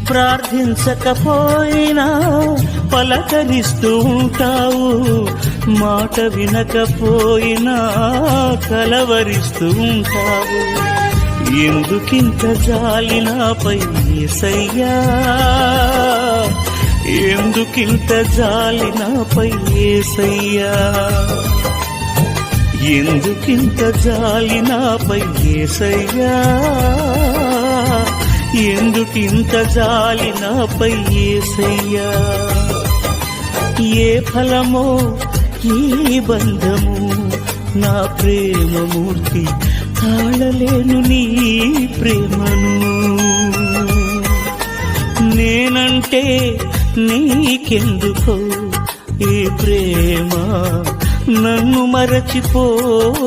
ప్రార్థించకపోయినా పలకరిస్తూ ఉంటావు, మాట వినకపోయినా కలవరిస్తూ ఉంటావు. ఎందుకింత జాలి నాపై యేసయ్యా, ఎందుకింత జాలి నాపై యేసయ్యా, ఎందుకింత జాలి నాపై యేసయ్యా, ఎందుకింత జాలి నాపై యేసయ్యా. ఏ ఫలమో ఈ బంధము, నా ప్రేమమూర్తి తాళలేను నీ ప్రేమను. నేనంటే నీకెందుకో ఈ ప్రేమ, నన్ను మరచిపోవెందుకో.